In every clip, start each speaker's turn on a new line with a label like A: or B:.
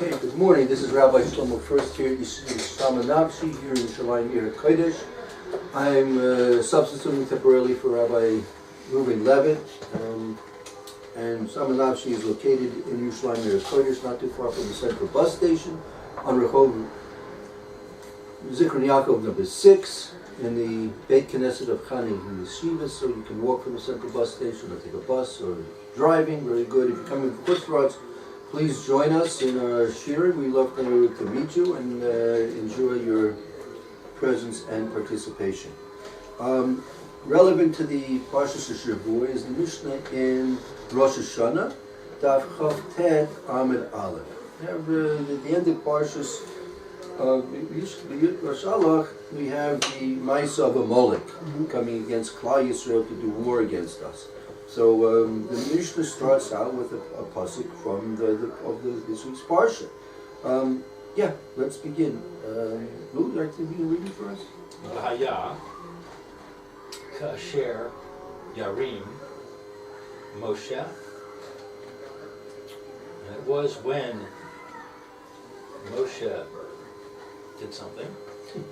A: Okay, good morning. This is Rabbi Shlomo Furst here at Tsama Nafshi here in Yerushalayim, Yer Kodesh. I'm substituting temporarily for Rabbi Reuven Levitt, and Tsama Nafshi is located in Yerushalayim, Yer Kodesh, not too far from the central bus station on Rehov Zikron Yaakov number 6 in the Beit Knesset of Kohanim Yeshiva. So you can walk from the central bus station or take a bus or driving. Very good. If you're coming from Kustrats, please join us in our shiur. We love to meet you and enjoy your presence and participation. Relevant to the Parshas Shavua is the Mishnah in Rosh Hashanah, Daf Chav Tet Amid Aleph. At the end of Parshas Rosh Hashanah, we have the Maisa of Amalek coming against Klal Yisrael to do war against us. So the Mishnah starts out with a pasuk from this week's parsha. Let's begin. Lou, would you like to be reading for us?
B: V'haya kasher yarim Moshe. And it was when Moshe did something.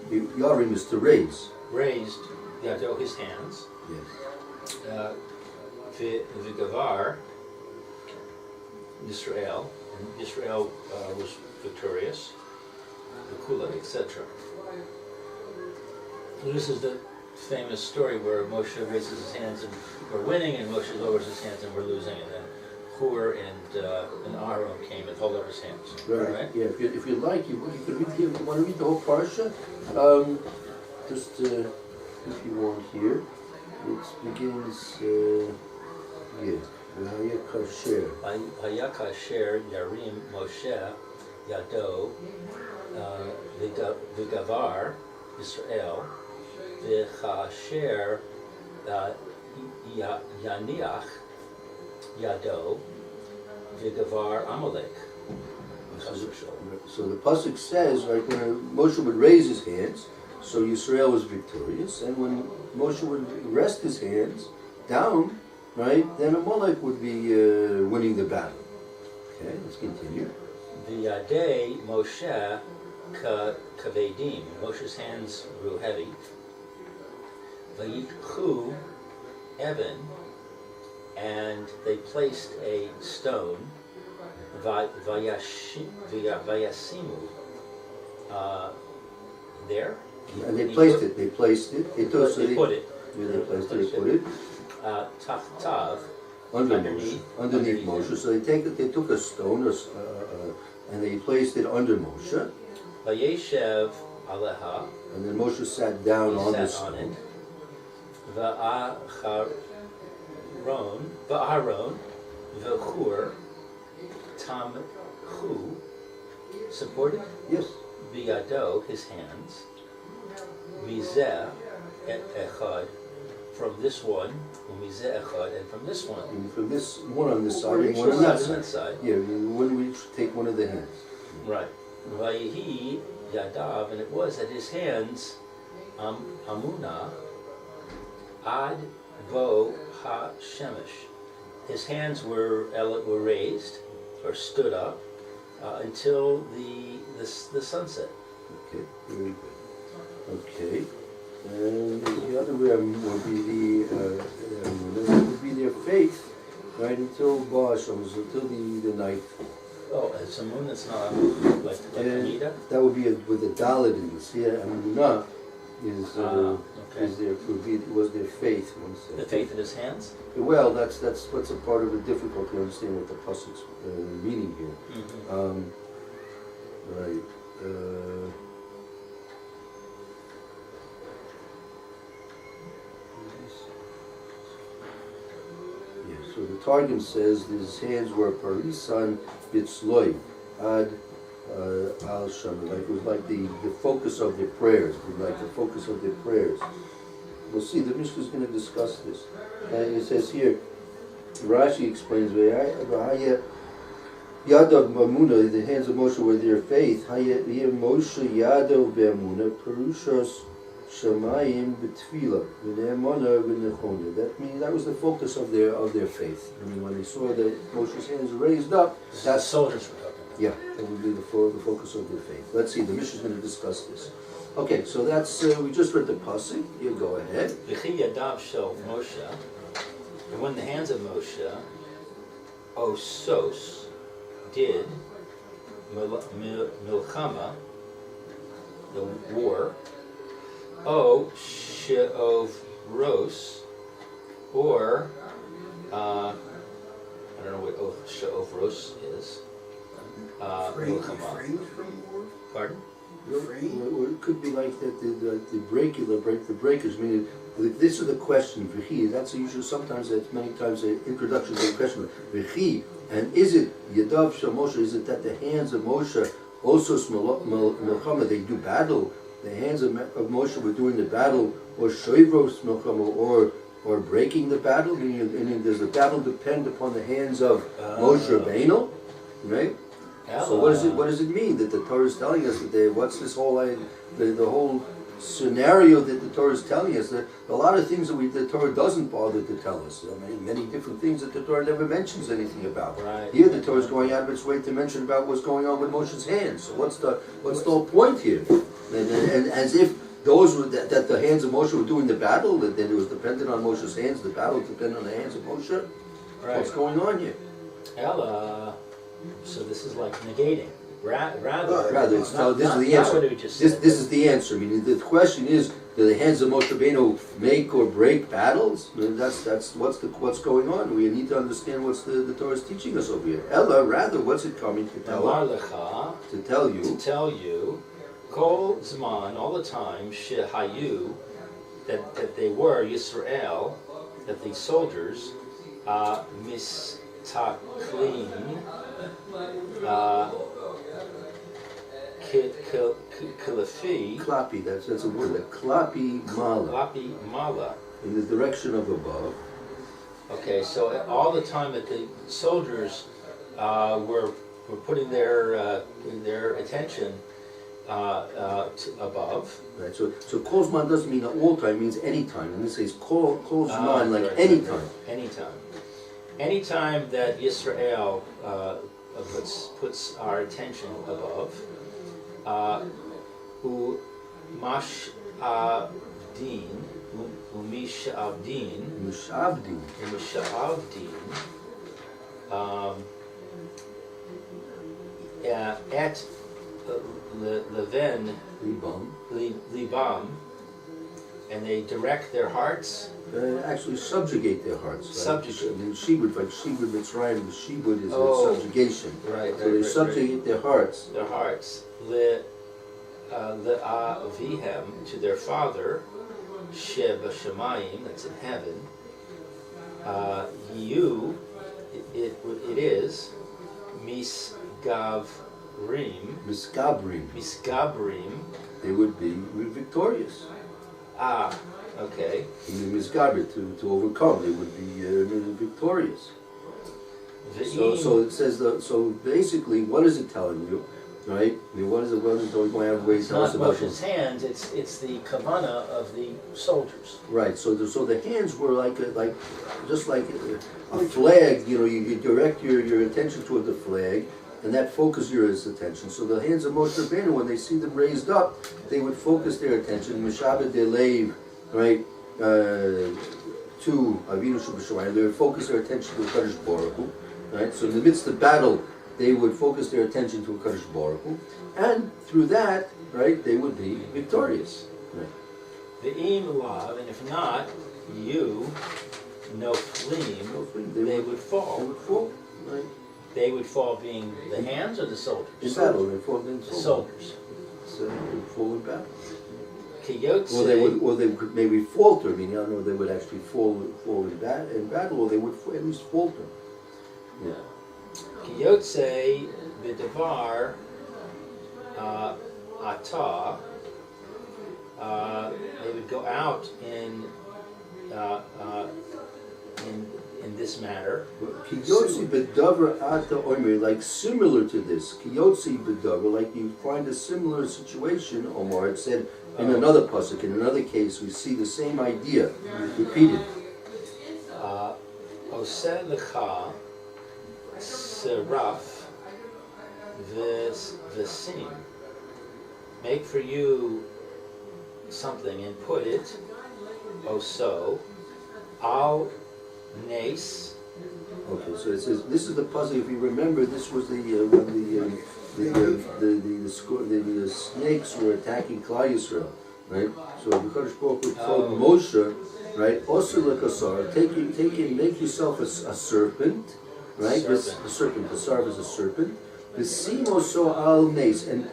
A: Yarim is to raise.
B: Raised Yado, his hands.
A: Yes.
B: V'gavar Yisrael, and Yisrael was victorious, V'kula, etc. This is the famous story where Moshe raises his hands and we're winning, and Moshe lowers his hands and we're losing, and then Hur and Aaron came and held up his hands.
A: Right. Yeah. If you like, you can read. You want to read the whole parsha? If you want here, it begins.
B: V'haya kasher yarim Moshe Yado v'gavar Yisrael v'chasher yaniach Yado v'gavar Amalek.
A: So the pasuk says, right, when Moshe would raise his hands, so Yisrael was victorious, and when Moshe would rest his hands down, right, then Amalek would be winning the battle. Okay, let's continue.
B: V'yadei Moshe kavedim. Moshe's hands grew heavy. Vayikchu Evan, and they placed a stone. Vayasimu there.
A: And they placed it. They placed it.
B: They put it.
A: Yeah, they placed it. They put it.
B: Tachtav,
A: underneath Moshe. So they took a stone and they placed it under Moshe.
B: Vayeshev aleha,
A: and then Moshe sat down on the stone.
B: Va'aron v'chur tamchu, supported.
A: Yes.
B: Biyado, his hands. Mizeh echad, from this one, and from this one.
A: And from this one on this side, and one on that side. Yeah, when we take one of the hands.
B: Right. Vayihi yadav, and it was at his hands, amuna, ad vo ha shemesh. His hands were raised or stood up until the sunset.
A: Okay, very good. Okay. And the other would be their faith, right, until until the night.
B: Oh, it's a moon that's not like Anita?
A: That would be with the Dalit in this. Yeah, Amunah was their faith.
B: The faith in his hands?
A: Well, that's what's a part of the difficulty understanding what the pasuk's meaning here.
B: Mm-hmm.
A: Right. So the Targum says that his hands were parisan bitzloi ad al shama. Like it was like the focus of their prayers. It was like the focus of their prayers. We'll see. The Mishnah is going to discuss this. And it says here, Rashi explains, Yadav Bamuna, the hands of Moshe were their faith. Moshe Yadav Bamuna, Perushos Shamayim B'Tfila, V'ne'emana V'nechona. That means that was the focus of their faith. I mean, when they saw that Moshe's hands raised up,
B: that's soldiers were talking.
A: Yeah, that would be the focus of their faith. Let's see, the Mishnah is going to discuss this. Okay, so that's, we just read the pasuk. You go ahead.
B: V'chi yadav shel Moshe, and when the hands of Moshe, Osos, did milchama, the war, O she'ovros, or I don't know what she'ovros is.
C: Refrain
B: Milchama.
C: from war?
B: Pardon?
A: Or it could be like that the breakers. I mean, this is the question. V'chi. That's usually sometimes. That's many times the introduction to the question. V'chi. And is it Yadav Shel Moshe? Is it that the hands of Moshe also milchama? They do battle. The hands of Moshe were doing the battle, or shoivros milchama, or breaking the battle. Meaning, does the battle depend upon the hands of Moshe Rabbeinu? Right. So what does it mean that the Torah is telling us that what's this whole the whole scenario that the Torah is telling us, that a lot of things that the Torah doesn't bother to tell us. I mean, many different things that the Torah never mentions anything about.
B: Right.
A: Here the Torah is going out of its way to mention about what's going on with Moshe's hands. So what's the whole point here? And as if those were that the hands of Moshe were doing the battle, that then it was dependent on Moshe's hands. The battle was dependent on the hands of Moshe.
B: Right.
A: What's going on here?
B: Ella. So this is like negating.
A: Rather, this is the answer.
B: What we just
A: This
B: said.
A: is the answer. I mean, the question is, do the hands of Moshe Rabbeinu make or break battles? I mean, that's what's going on. We need to understand what's the Torah is teaching us over here. Ella, rather, what's it coming to tell us? To tell you, Kol Zman, all the time, Shehayu, that they were Yisrael, that the soldiers, Mistaklin, Kilafi. Klapi, that's a word. Klapi mala.
B: Klapi mala.
A: In the direction of above.
B: Okay, so all the time that the soldiers were putting their attention above.
A: Right. So Kol Zman doesn't mean all time. It means any time. And this says Kol Zman, like any time.
B: Anytime. Anytime that Yisrael puts our attention above, Umash Avdin,
A: Mishavdin.
B: At Leven Libam, and they direct their hearts.
A: Actually subjugate their hearts. Right?
B: Subjugate.
A: I mean, Shibud, like Shibud Mitzrayim, the Shibud is subjugation.
B: Right.
A: So they subjugate their hearts.
B: Their hearts. Avihem, to their father, Sheba Shemayim, that's in heaven. You, it is Misgavrim. Misgabrim.
A: They would be victorious.
B: Okay.
A: In the Misgabrit, to overcome, they would be victorious. So it says so basically, what is it telling you, right? I mean, what is it going to have ways to tell us about
B: Moshe's hands. It's the kavana of the soldiers.
A: Right. So the hands were just like a flag. You know, you direct your attention toward the flag, and that focuses your attention. So the hands of Moshe Rabbeinu, when they see them raised up, they would focus their attention. Mishabed Delev, right? To Avinu Shubashamayim, they would focus their attention to Kadosh Baruch Hu, right? So in the midst of battle, they would focus their attention to Kadosh Baruch Hu, and through that, right, they would be victorious. Right.
B: The im lav, and if not, you, no fleem, they would fall.
A: They would fall, right?
B: They would fall being the hands or the soldiers?
A: In battle, they fall in
B: The soldiers.
A: So they would fall in battle.
B: Kiyotze,
A: Or they would maybe falter. I mean, I don't know if they would actually fall in battle, or they would at least falter. Yeah.
B: Kiyotze b'devar ata. They would go out in this matter.
A: Kiyotzi b'davar ata omer, like similar to this. Kiyotzi b'davar, like you find a similar situation. Omar, it said in another pasuk, in another case, we see the same idea repeated.
B: Oseh lecha seraf the seam. Make for you something and put it, so, al nes.
A: Okay, so it says this is the puzzle. If you remember, this was the snakes were attacking Klal Yisrael, right? So the Kadosh Baruch Hu told Moshe, right? Also lekasar, make yourself a serpent, right? A serpent. The sarv is a serpent. The sim also al nes, and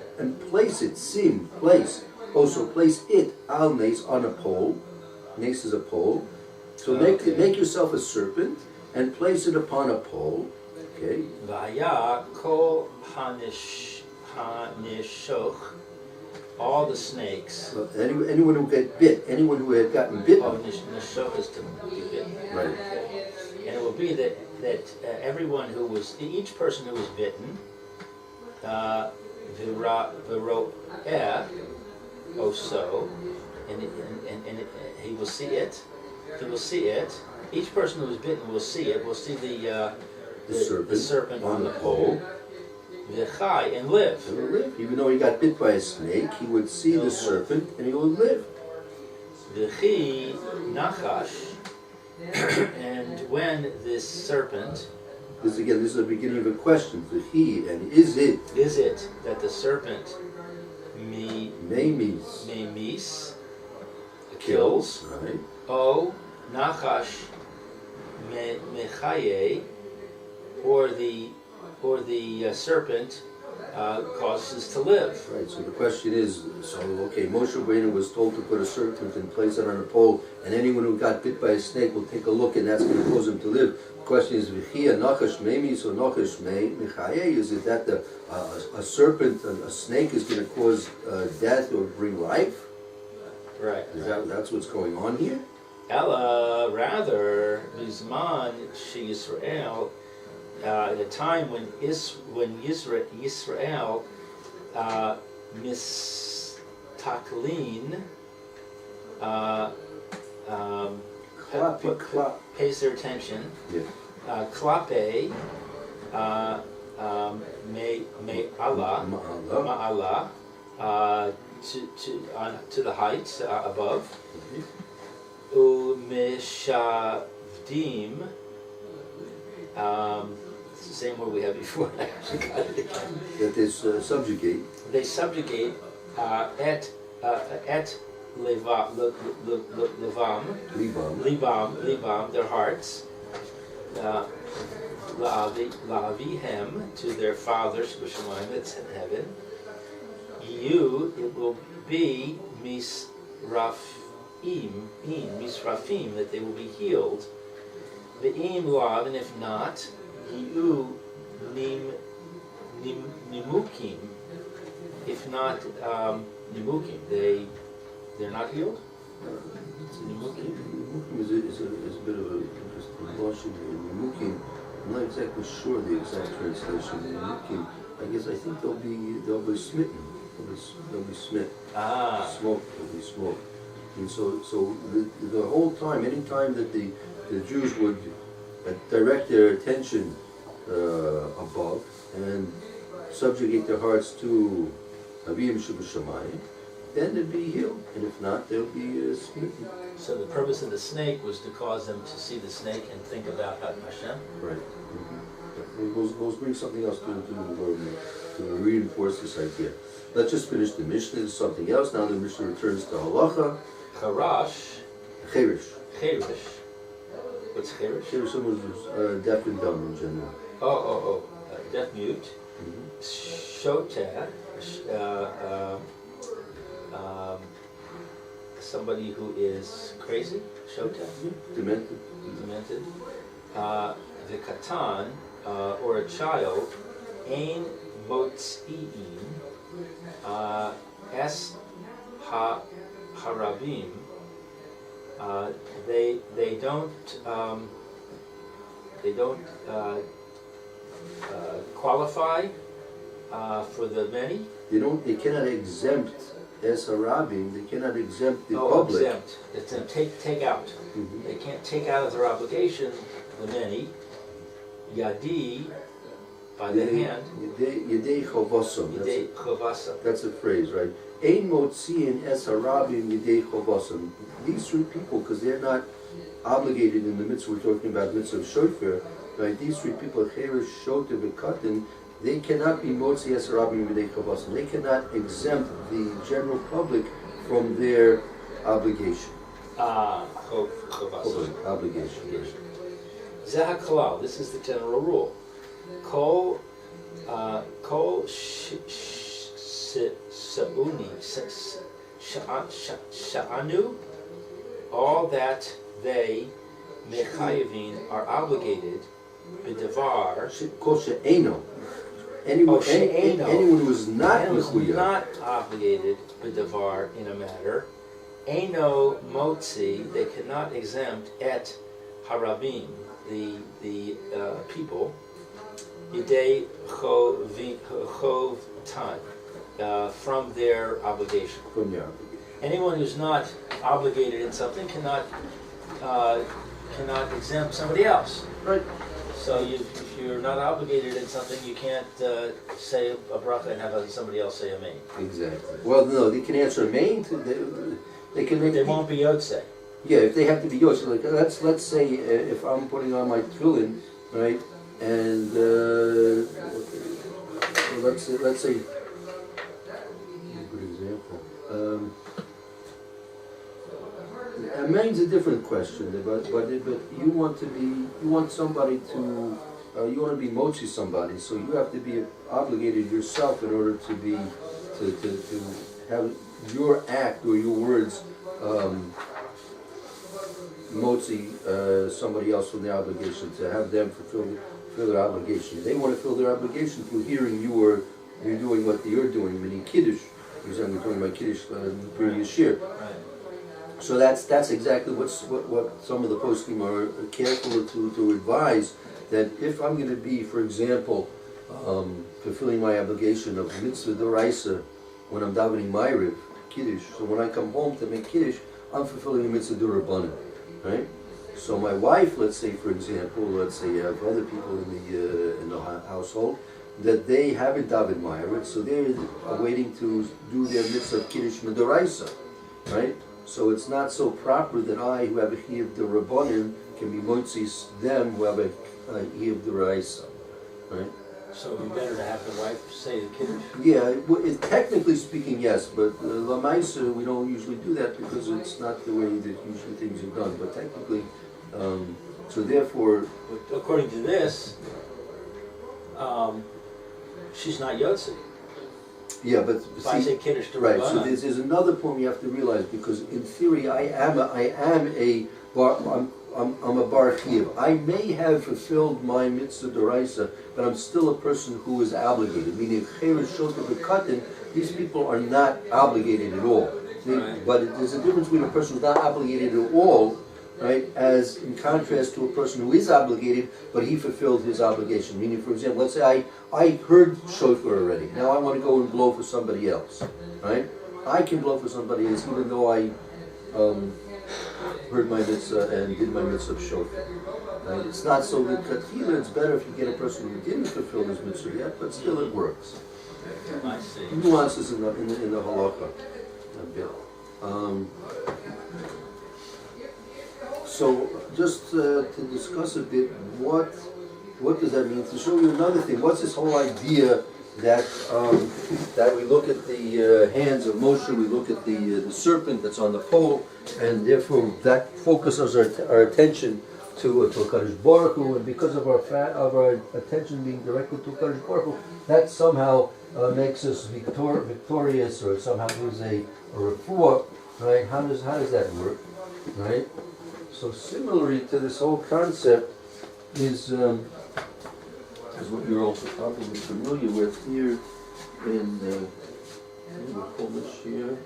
A: place it. Sim, place. Also place it al nes on a pole. Nes is a pole. So make yourself a serpent and place it upon a pole. Okay.
B: Vaya kol hanishoch, all the snakes.
A: Well, anyone who got bit, anyone who had gotten bitten.
B: Oh, nishoch is to be bitten.
A: Right.
B: And it will be that everyone who was, each person who was bitten, v'ro'eh, so, and he will see it. He will see it. Each person who was bitten will see it. Will see the serpent on the pole. V'chai, and live.
A: He will live. Even though he got bit by a snake, he would see the serpent and he would live.
B: V'chi nachash, and when this serpent.
A: This is the beginning of a question. V'chi, and is it
B: that the serpent memis kills?
A: Right.
B: O nachash mechaye, or the serpent causes to live.
A: Right. So the question is, Moshe Rabbeinu was told to put a serpent and place it on a pole, and anyone who got bit by a snake will take a look, and that's going to cause him to live. The question is, v'chia nachash memis or nachash mechaye? Is it that a serpent, a snake, is going to cause death or bring life?
B: Right.
A: That's what's going on here?
B: Ella, rather, Bizman she Yisrael, at a time when Yisrael mistaklin, pays their attention.
A: Yeah.
B: Klape, ma'ala, to the heights above. Umeshavdim, it's the same word we had before. I actually got it again.
A: That is subjugate.
B: They subjugate et levam, their hearts, la'avihem, to their fathers, B'Shamayim, that's in heaven. You, it will be misrafim, that they will be healed. Ve'im lav, and if not, yi'u nimukim, if not nimukim, they're not healed.
A: Nimukim is a bit of an interesting notion here. Nimukim, I'm not exactly sure the exact translation. Nimukim, I think they'll be smitten. They'll be smitten. Smoked. They'll be smoked. And so the whole time, any time that the Jews would direct their attention above and subjugate their hearts to Aviyim Sheb'Shamayim, then they'd be healed, and if not, they'll be smitten.
B: So the purpose of the snake was to cause them to see the snake and think about Hashem.
A: Right. Mm-hmm. We'll bring something else to reinforce this idea. Let's just finish the Mishnah. There's something else. Now the Mishnah returns to Halacha. Cherish.
B: What's cherish?
A: Cherish, someone who's deaf and dumb in general.
B: Deaf mute.
A: Mm-hmm.
B: Shoteh, somebody who is crazy. Shoteh.
A: Demented.
B: The katan, or a child, ein motzi'in, es harabim. They don't qualify for the many.
A: They cannot exempt as harabim. They cannot exempt the public.
B: Exempt. It's a take out.
A: Mm-hmm.
B: They can't take out of their obligation the many. Yadi by the hand.
A: Yedei chovosam.
B: Yedei chovosam.
A: That's a phrase, right? Ein motziin es harabim yedei chovosam. These three people, because they're not obligated in the mitzvah, we're talking about mitzvah of shofar, right? These three people, cheresh, shota, v'katan, they cannot be motzi es harabim yedei chovosam. They cannot exempt the general public from their obligation.
B: Chovosam.
A: Obligation.
B: Zeh haklal. This is the general rule. Kol sha'anu, all that they mechayavin are obligated b'devar.
A: Kol she'eno. Anyone who is not
B: obligated b'devar in a matter, eno motzi, they cannot exempt et harabim, the people, yedei chovtan, from their obligation.
A: From their obligation.
B: Anyone who's not obligated in something cannot exempt somebody else.
A: Right.
B: So if you're not obligated in something, you can't say a bracha and have somebody else say amen.
A: Exactly. Well, no, they can answer amen. They can make.
B: They won't be yotzei.
A: Yeah, if they have to be yotzei, like let's say if I'm putting on my tefillin, right, and let's say a good example. Amen's a different question, but you want somebody to you want to be motzi somebody, so you have to be obligated yourself in order to be to have your act or your words motzi somebody else from their obligation, to have them fulfill their obligation. They want to fill their obligation through hearing you're doing what you're doing, meaning kiddush. For example, we're talking about kiddush in the previous year. So that's exactly what some of the poskim are careful to advise, that if I'm going to be, for example, fulfilling my obligation of mitzvah d'oraisa when I'm davening ma'ariv, kiddush, so when I come home to make kiddush, I'm fulfilling the mitzvah d'orabanan, right? So my wife, let's say, for example, let's say you have other people in the household that they haven't davened ma'ariv, so they're waiting to do their mitzvah kiddush d'oraisa, right? So it's not so proper that I, who have a chiyuv d'Rabbanan, can be motzis them who have a chiyuv d'Oraisa, right?
B: So it'd be better to have the wife say the kiddush?
A: Yeah, well, technically speaking, yes, but Lamaisa, we don't usually do that because it's not the way that usually things are done. But technically, so therefore...
B: But according to this, she's not Yotzi.
A: Yeah, but
B: if I say kiddush to
A: right.
B: Rabbanan.
A: So there's another point you have to realize, because in theory I'm a bar chiyuv. I may have fulfilled my mitzvah d'oraisa, but I'm still a person who is obligated. Meaning, cheresh, shota, v'katan, these people are not obligated at all.
B: Right.
A: But there's a difference between a person who's not obligated at all, right, as in contrast to a person who is obligated, but he fulfilled his obligation. Meaning, for example, let's say I heard shofar already. Now I want to go and blow for somebody else, right? I can blow for somebody else even though I heard my mitzvah and did my mitzvah of shofar. Right? It's not so that it's better if you get a person who didn't fulfill his mitzvah yet, but still it works.
B: I see.
A: Nuances in the halakha a bit. So just to discuss a bit, what does that mean? To show you another thing, what's this whole idea that that we look at the hands of Moshe, we look at the serpent that's on the pole, and therefore that focuses our attention to Kadosh Baruch Hu, and because of our attention being directed to Kadosh Baruch Hu, that somehow makes us victorious, or somehow gives a refuah, right? How does that work, right? So similarly to this whole concept is what you're also probably familiar with here in we'll pull this here.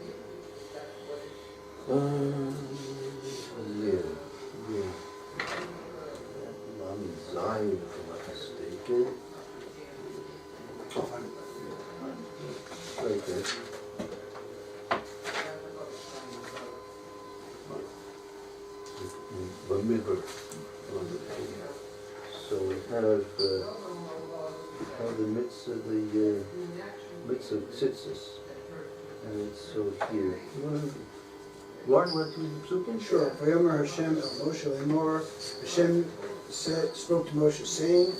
A: Mami Zion, if I'm not mistaken. Right there. So we have the mitzvah tzitzis. And it's so here. Lauren, want to do the psukim?
C: Sure. Vayomer Hashem el Moshe lemor. Hashem spoke to Moshe, saying,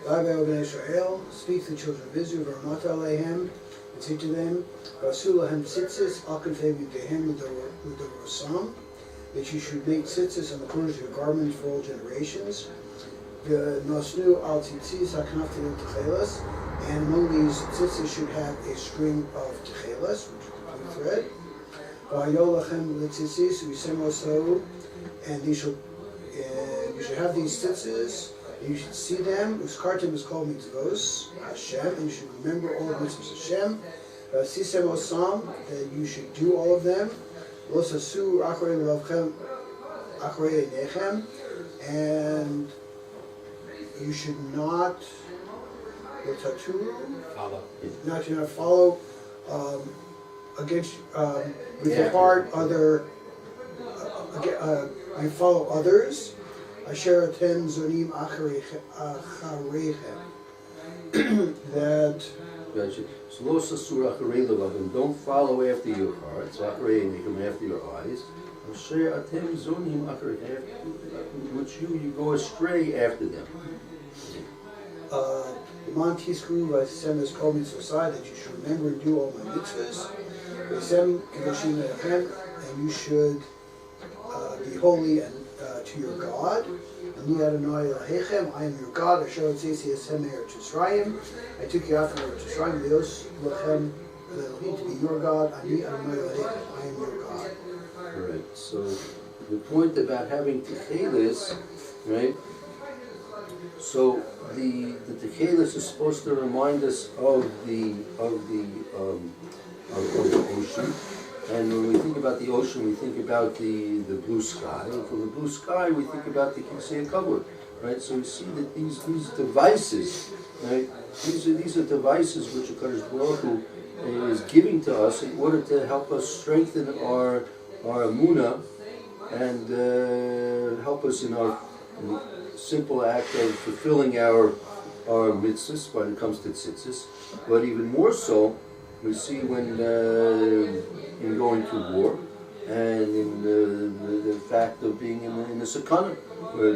C: Vayvel ben Israel, speak to the children of Israel, V'ramata aleihem, and say to them, V'asu lahem tzitzis, al kanfei yudeihem l'dorosam, that you should make tzitzis on the corners of your garments for all generations. V'nosnu al tzitzis haknafti l'techelas, and among these tzitzis should have a string of techelas, which is a thread. V'ayolachem l'tzitzis v'semosau, and you should have these tzitzis. You should see them. Uskartim is called mitzvos Hashem, and you should remember all the mitzvos Hashem. Sisem osam, that you should do all of them. Los asu achrei l'avchem achrei einechem, and you should not follow against with your heart you follow others. Asher atem zonim acharechem. That
A: don't follow after your hearts, after your eyes. Asher atem zonim acharechem, which you go astray after them.
C: Man tiskru v'asem is called mitzvah, that you should remember and do all my mitzvahs. V'asem kedoshim lechem, and you should be holy and to your God. Ani Adonai Elohechem, I am your God. Asher Tzisi Esem Eretz Yisrael. I took you out from Eretz Yisrael. Leos Lechem Elohim, to be your God. Ani Adonai Elohechem, I am your God.
A: Right. So the point about having techelis, right? So the techelis is supposed to remind us of the ocean. And when we think about the ocean, we think about the blue sky. And from the blue sky, we think about the Kisei Kavod, right? So we see that these devices, right? These are devices which HaKadosh Baruch Hu is giving to us in order to help us strengthen our emunah and help us in our simple act of fulfilling our mitzvahs when it comes to tzitzis. But even more so, we see when in going to war, and in the fact of being in the sakana,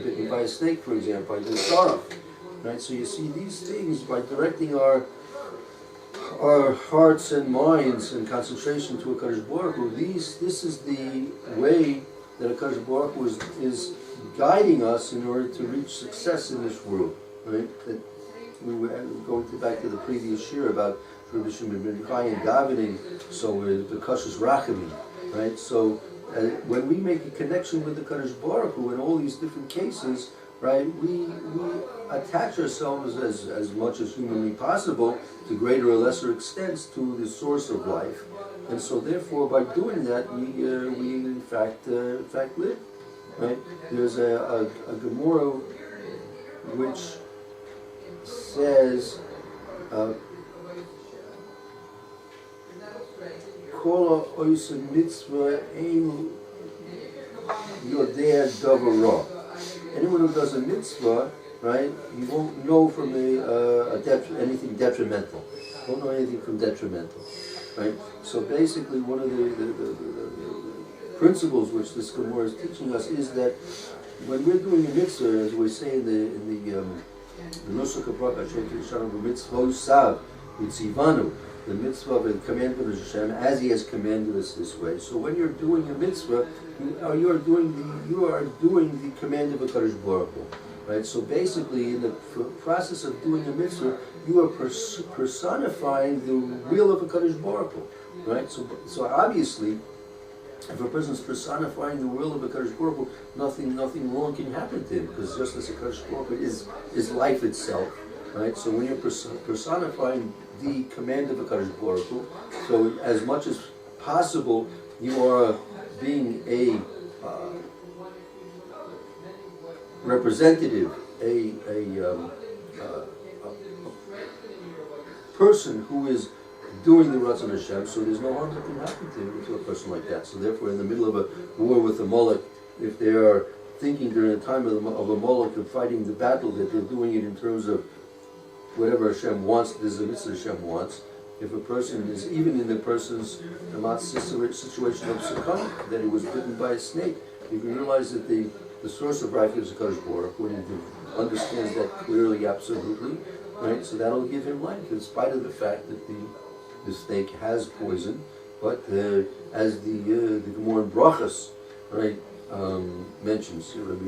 A: bitten by a snake, for example, by the saraf. Right? So you see these things by directing our hearts and minds and concentration to HaKadosh Baruch Hu. This is the way that HaKadosh Baruch Hu is guiding us in order to reach success in this world. Right? That we were going back to the previous year about Rabbi Shimon ben Chai and davening, so the Kashas Rachamim, right? So when we make a connection with the Kadosh Baruch Hu in all these different cases, right, we attach ourselves as much as humanly possible, to greater or lesser extents, to the source of life, and so therefore by doing that we in fact live, right? There's a Gemara which says. Kola oisa mitzvah ein yodea davara. Anyone who does a mitzvah, right, you won't know from anything detrimental. Won't know anything from detrimental, right? So basically, one of the principles which this Gemara is teaching us is that when we're doing a mitzvah, as we say in the Nusach of Bracha, mitzvah sav mitzivanu. The mitzvah of the commandment of Hashem, as He has commanded us this way. So when you're doing a mitzvah, you are doing the command of HaKadosh Baruch Hu, right? So basically, in the process of doing a mitzvah, you are personifying the will of HaKadosh Baruch Hu, right? So obviously, if a person is personifying the will of HaKadosh Baruch Hu, nothing wrong can happen to him, because just as HaKadosh Baruch Hu is life itself, right? So when you're personifying the command of HaKadosh Baruch Hu, so as much as possible you are being a representative, a person who is doing the Ratzon Hashem, so there's no harm that can happen to a person like that. So therefore, in the middle of a war with a Molech, if they are thinking during the time of a Molech of fighting the battle, that they're doing it in terms of whatever Hashem wants, there's a mitzvah Hashem wants. If a person is, even in the person's situation of sukkah, that he was bitten by a snake, if you realize that the source of life is HaKadosh Baruch Hu, and he understands that clearly, absolutely, right? So that'll give him life, in spite of the fact that the snake has poison. But as the Gemara in Bircas, right, mentions, Rabbi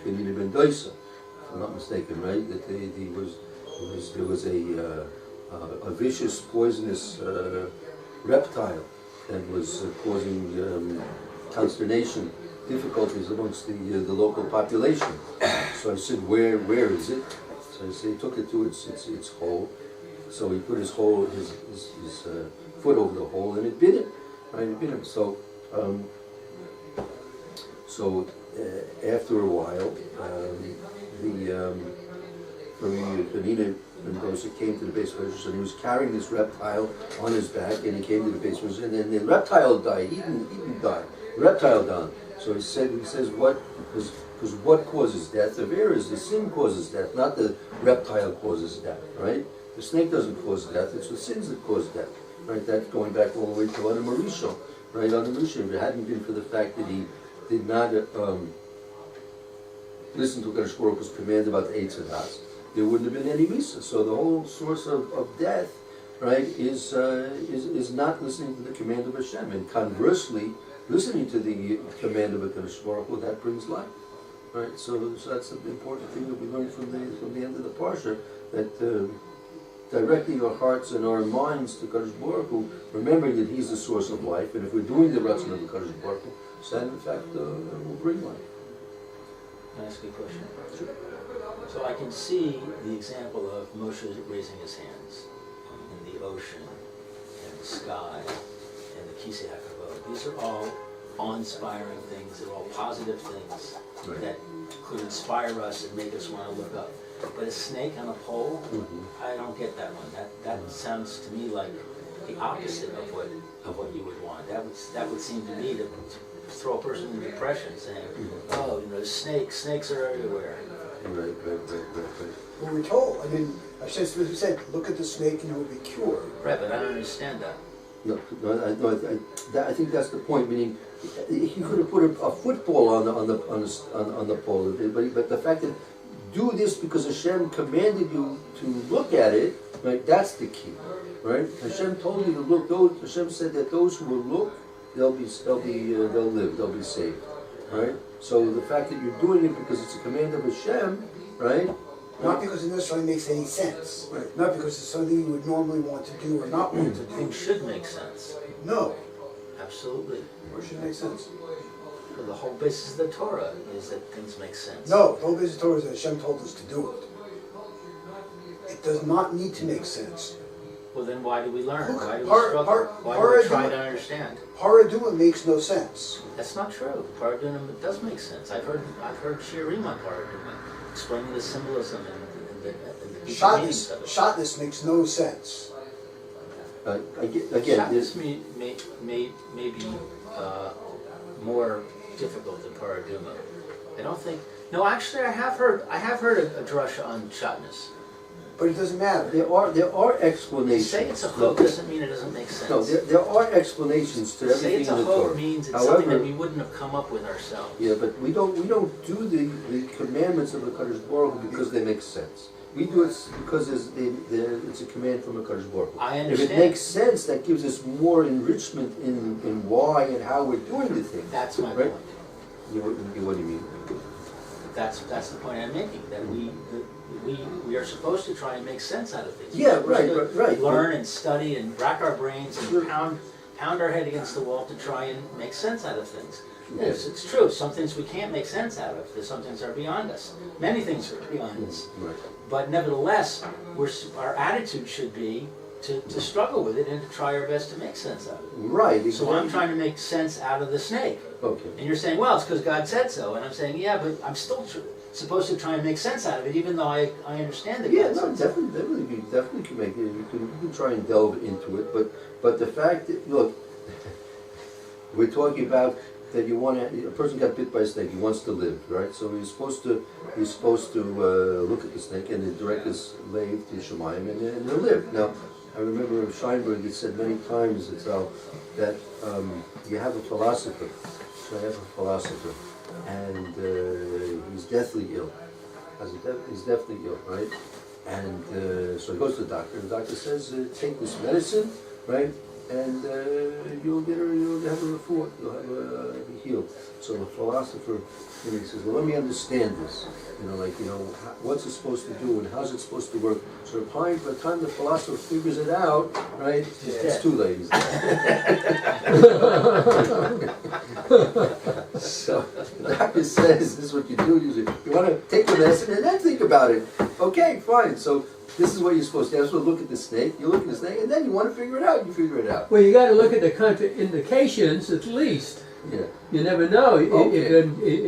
A: Chanina ben Doisa, if I'm not mistaken, right, that there was a vicious, poisonous reptile that was causing consternation, difficulties amongst the local population. So I said, where is it? So I said, he took it to its hole. So he put his foot over the hole, and it bit him. Right, it bit him. So after a while, Chanina Mendoza came to the base measures, and he was carrying this reptile on his back, and he came to the base measures, and then the reptile died. He didn't die. The reptile died. So he says what? Because what causes death? The errors, the sin causes death, not the reptile causes death, right? The snake doesn't cause death, it's the sins that cause death, right? That's going back all the way to Adam Rishon, right? Adam Rishon, if it hadn't been for the fact that he did not listen to Kadosh Baruch Hu's command about the Eitz Hadas, there wouldn't have been any Misa. So the whole source of death, right, is not listening to the command of Hashem. And conversely, listening to the command of Kadosh Baruch Hu, that brings life. Right, so that's an important thing that we learned from the end of the parsha, that directing our hearts and our minds to Kadosh Baruch Hu, remembering that He's the source of life, and if we're doing the ratzon of the Kadosh Baruch Hu, so that in fact will bring life.
B: Can I ask you a question?
A: Sure.
B: So I can see the example of Moshe raising his hands in the ocean, and the sky, and the Kisei HaKavod. These are all awe-inspiring things, they're all positive things that could inspire us and make us want to look up. But a snake on a pole, I don't get that one. That sounds to me like the opposite of what you would want. That would seem to me to throw a person in depression, saying, "Oh, snakes are everywhere."
A: Right.
C: Well, we're told. I mean, Hashem said, "Look at the snake and you will be cured."
B: Right, but I don't understand that.
A: I think that's the point. Meaning, he could have put a football on the pole, but the fact that do this because Hashem commanded you to look at it, right? That's the key, right? Hashem told you to look. Hashem said that those who will look, they'll live, they'll be saved, right? So the fact that you're doing it because it's a command of Hashem, right?
C: Not because it necessarily makes any sense.
A: Right.
C: Not because it's something you would normally want to do or not want to do.
B: Things should make sense.
C: No.
B: Absolutely.
C: Or should it make sense?
B: Well, the whole basis of the Torah is that things make sense.
C: No, the whole basis of the Torah is that Hashem told us to do it. It does not need to make sense.
B: Well, then why do we learn?
C: Look,
B: Why do we struggle? Why do we try to understand?
C: Paraduma makes no sense.
B: That's not true. Paraduma does make sense. I've heard Shirim on Paraduma explaining the symbolism and the deeper meanings of it.
C: Shotness makes no sense.
A: Again,
B: Shotness may be more difficult than Paraduma. I don't think. No, actually, I have heard a drasha on shotness.
C: But it doesn't matter.
A: there are explanations.
B: Say it's a chok doesn't mean it doesn't make sense.
A: No, there are explanations to
B: Say
A: everything
B: it's
A: in
B: a
A: the
B: chok
A: Torah.
B: means it's
A: However,
B: something that we wouldn't have come up with ourselves.
A: Yeah, but we don't do the commandments of the Kadosh Baruch Hu because they make sense. We do it because it's a command from the Kadosh Baruch Hu.
B: I understand.
A: If it makes sense, that gives us more enrichment in why and how we're doing the thing.
B: That's my
A: right?
B: point.
A: What do you mean?
B: That's the point I'm making. That we are supposed to try and make sense out of things.
A: Yeah,
B: We're supposed to
A: right.
B: Learn and study and rack our brains and pound our head against the wall to try and make sense out of things. Yes, it's true. Some things we can't make sense out of. There's some things are beyond us. Many things are beyond us.
A: Right.
B: But nevertheless, our attitude should be to struggle with it and to try our best to make sense out of it.
A: Right. Exactly.
B: So I'm trying to make sense out of the snake.
A: Okay.
B: And you're saying, well, it's because God said so. And I'm saying, yeah, but I'm still supposed to try and make sense out of it, even though I understand that
A: Yeah,
B: God
A: no,
B: said so.
A: definitely can make it. You can try and delve into it, but the fact that, look, we're talking about that you want to, a person got bit by a snake, he wants to live, right? So he's supposed to look at the snake and direct his lave to Shemayim and he'll live. Now, I remember Scheinberg had said many times that you have a philosopher, and he's deathly ill. He's deathly ill, right? And so he goes to the doctor. The doctor says, take this medicine, right? And you'll have a refuah, you'll be healed. So the philosopher, he says, well, let me understand this. What's it supposed to do and how's it supposed to work? So by the time the philosopher figures it out, right, it's too late. So the doctor says, this is what you do. You want to take the medicine and then think about it. Okay, fine. So this is what you're supposed to do. You're supposed to look at the snake. You look at the snake, and then you want to figure it out. You figure it out.
D: Well, you got to look at the contraindications at least.
A: Yeah.
D: You never know.
A: Okay.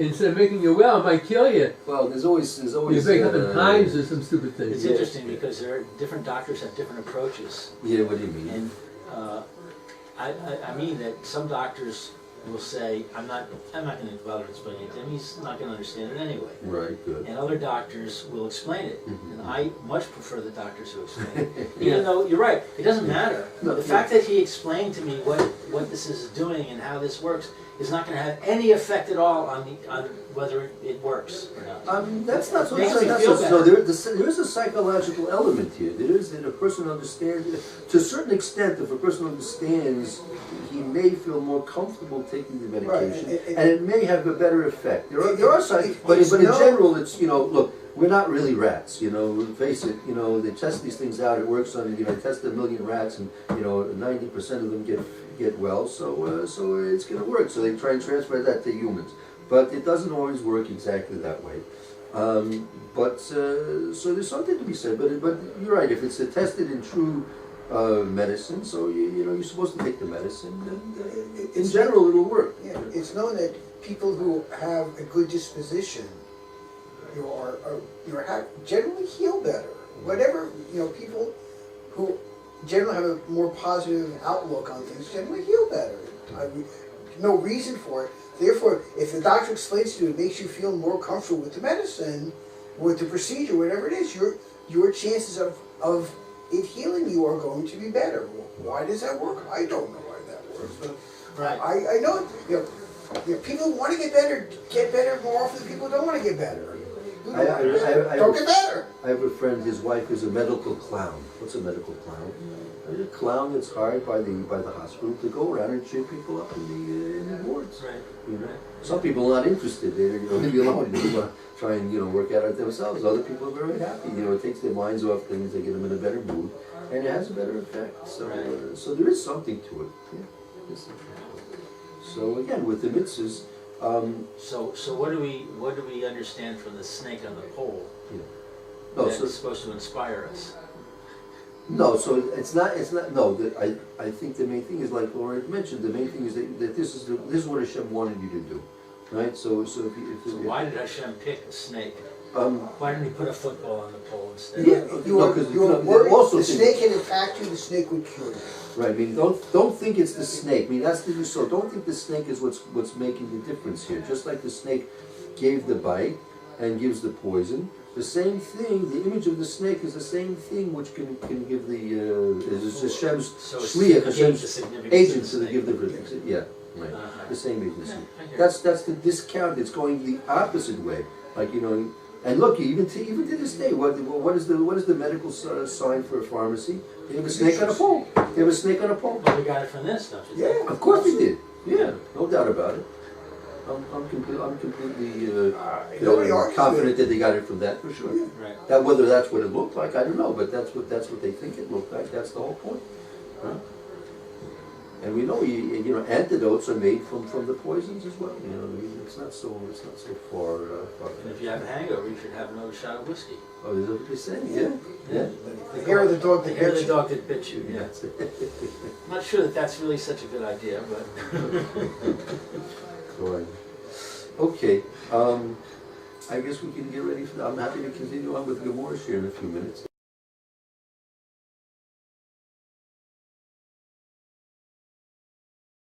D: Instead of making you well, it might kill you.
A: Well, there's always.
D: You break up in times or some stupid things.
B: It's interesting because different doctors have different approaches.
A: Yeah. What do you mean?
B: And I mean that some doctors will say, I'm not going to bother explaining it to him. He's not going to understand it anyway.
A: Right. Good.
B: And other doctors will explain it, and I much prefer the doctors who explain it.
D: Yeah.
B: Even though you're right, it doesn't matter.
A: No,
B: The fact that he explained to me what this is doing and how this works is not going to have any effect at all on whether it works or not.
A: That's not so.
B: Makes me
A: That's
B: feel
A: so.
B: better.
A: No, there is a psychological element here. There is that a person understands. To a certain extent, if a person understands, he may feel more comfortable taking the medication,
C: Right,
A: and it may have a better effect. There are some, but in general, it's look. We're not really rats, face it, they test these things out, it works on, test 1 million rats and, 90% of them get well, so it's going to work. So they try and transfer that to humans. But it doesn't always work exactly that way. So there's something to be said, but you're right, if it's tested in true medicine, so you're supposed to take the medicine, and in general it'll work.
C: Yeah, it's known that people who have a good disposition generally heal better. Whatever, people who generally have a more positive outlook on things generally heal better. No reason for it. Therefore, if the doctor explains to you, it makes you feel more comfortable with the medicine, with the procedure, whatever it is, your chances of it healing you are going to be better. Why does that work? I don't know why that works. But
B: Right.
C: I know, people who want to get better more often than people who don't want to get better. Don't get better.
A: I have a friend, his wife is a medical clown. What's a medical clown? A clown that's hired by the hospital to go around and cheer people up in the wards.
B: Right.
A: Some people are not interested. They leave you alone. They want to try and work at it themselves. Other people are very happy. It takes their minds off things. They get them in a better mood, and it has a better effect. So so there is something to it. Yeah, there's something to it. So again, with the mitzvahs.
B: So what do we understand from the snake on the pole
A: No,
B: that's supposed to inspire us?
A: No, so it's not. No, I think the main thing is, like Laura had mentioned. The main thing is that this is what Hashem wanted you to do, right? So
B: Why did Hashem pick a snake? Why didn't he put a football on the pole instead?
C: Yeah, you are worried
A: also
C: the snake had attacked you, the snake would kill you.
A: Right. I mean, don't think it's the snake. I mean, that's the so. Don't think the snake is what's making the difference here. Just like the snake gave the bite and gives the poison. The same thing, the image of the snake is the same thing which can give the is Hashem's shliach, Hashem's agents to give the yeah, right. The same agency. That's the discount. It's going the opposite way. Like and look, even to this day, what is the medical sign for a pharmacy? They have a snake on a pole. They have a snake on a pole.
B: Well, we got it from this, don't you?
A: Yeah, of course we did. Yeah, no doubt about it. I'm completely confident that they got it from that for sure.
C: Yeah.
B: Right.
A: That whether that's what it looked like, I don't know, but that's what they think it looked like. That's the whole point. Huh? And we know antidotes are made from the poisons as well. It's not so far.
B: And if you have a hangover, you should have another shot of whiskey.
A: Oh, is that what you're saying? Yeah.
C: The hair of the dog
B: The
C: that
B: hair of
C: bit
B: the
C: you.
B: dog that bit you. Yeah. I'm not sure that's really such a good idea, but.
A: Right. Okay. I guess we can get ready for that. I'm happy to continue on with Gemara here in a few minutes.